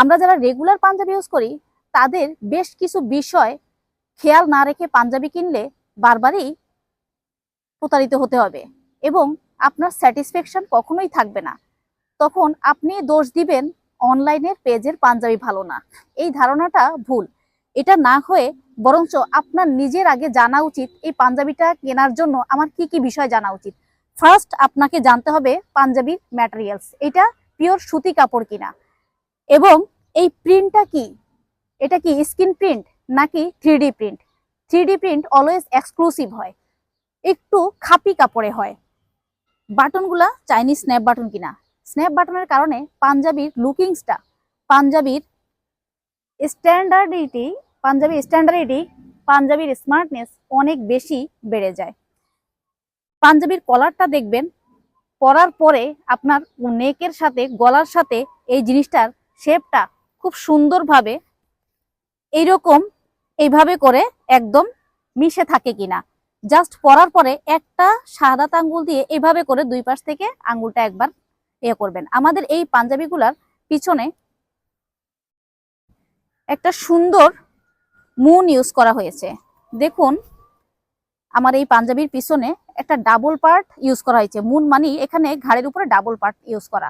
আমরা যারা regular panjabi use করি তাদের বেশ কিছু বিষয় খেয়াল না রেখে পাঞ্জাবি কিনলে বারবারই প্রতারিত হতে হবে এবং আপনার স্যাটিসফ্যাকশন কখনোই থাকবে না। তখন আপনি দোষ দিবেন অনলাইনের পেজের পাঞ্জাবি ভালো না। এই ধারণাটা ভুল। এটা না হয়ে বরঞ্চ আপনার নিজের আগে জানা উচিত এই পাঞ্জাবিটা কেনার জন্য আমার কি কি বিষয় জানা উচিত। ফার্স্ট আপনাকে জানতে হবে পাঞ্জাবির ম্যাটেরিয়ালস, এটা পিওর সুতি কাপড় কিনা এবং এই প্রিন্টটা কি, এটা কি স্কিন প্রিন্ট নাকি 3D print. 3D print always exclusive হয়, একটু খাপি কাপড়ে হয়। বাটনগুলা চাইনিজ স্ন্যাপ বাটন কিনা। স্ন্যাপ বাটনের কারণে পাঞ্জাবির লুকিংসটা, পাঞ্জাবির স্ট্যান্ডার্ডিটি, পাঞ্জাবির স্মার্টনেস অনেক বেশি বেড়ে যায়। পাঞ্জাবির কলারটা দেখবেন পরার পরে আপনার নেকের সাথে গলার সাথে এই জিনিসটার শেপটা খুব সুন্দরভাবে এইভাবে করে একদম মিশে থাকে কিনা। জাস্ট পরার পরে একটা সাদা আঙ্গুল দিয়ে এইভাবে করে দুই পাশ থেকে আঙ্গুলটা একবার করবেন। আমাদের এই পাঞ্জাবিগুলার পিছনে একটা সুন্দর মুন ইউজ করা হয়েছে। দেখুন আমার এই পাঞ্জাবির পিছনে একটা ডাবল পার্ট ইউজ করা হয়েছে। মুন মানে এখানে ঘাড়ের উপরে ডাবল পার্ট ইউজ করা।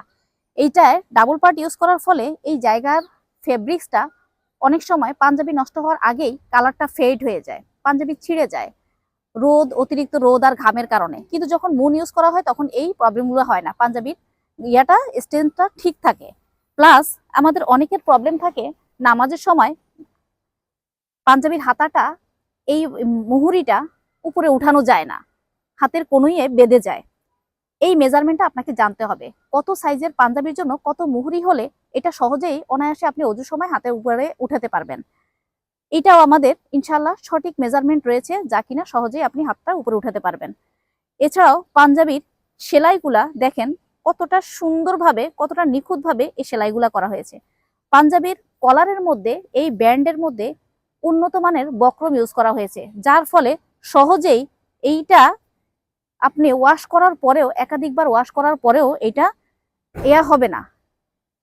এইটায় ডাবল পার্ট ইউজ করার ফলে এই জায়গার ফেব্রিক্সটা অনেক সময় পাঞ্জাবি নষ্ট হওয়ার আগেই কালারটা ফেড হয়ে যায়, পাঞ্জাবি ছিঁড়ে যায় অতিরিক্ত রোদ আর ঘামের কারণে। কিন্তু যখন মুন ইউজ করা হয় তখন এই প্রবলেমগুলো হয় না, পাঞ্জাবির স্ট্রেংথটা ঠিক থাকে। প্লাস আমাদের অনেকের প্রবলেম থাকে নামাজের সময় পাঞ্জাবির হাতাটা, এই মুহুরিটা উপরে উঠানো যায় না, হাতের কনুইয়ে বেঁধে যায়। এই মেজারমেন্টটা আপনাকে জানতে হবে কত সাইজের পাঞ্জাবির জন্য কত মুহুরি হলে এটা সহজেই অনায়াসে আপনি অজুর সময় হাতের উপরে উঠাতে পারবেন। এটাও আমাদের ইনশাল্লাহ সঠিক মেজারমেন্ট রয়েছে, যা কিনা সহজেই আপনি হাতটা উপরে উঠাতে পারবেন। এছাড়াও পাঞ্জাবির সেলাইগুলা দেখেন কতটা সুন্দরভাবে, কতটা নিখুঁতভাবে এই সেলাইগুলা করা হয়েছে। পাঞ্জাবির কলারের মধ্যে, এই ব্যান্ডের মধ্যে উন্নত মানের বক্রম ইউজ করা হয়েছে, যার ফলে সহজেই এইটা আপনি ওয়াশ করার পরেও, একাধিকবার ওয়াশ করার পরেও এটা হবে না,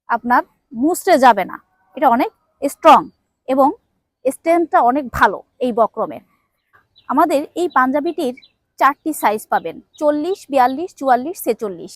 আপনার মুছড়ে যাবে না। এটা অনেক স্ট্রং এবং স্ট্রেংথটা অনেক ভালো এই বক্রমের। আমাদের এই পাঞ্জাবিটির 4টি সাইজ পাবেন, 40, 42, 44, 46।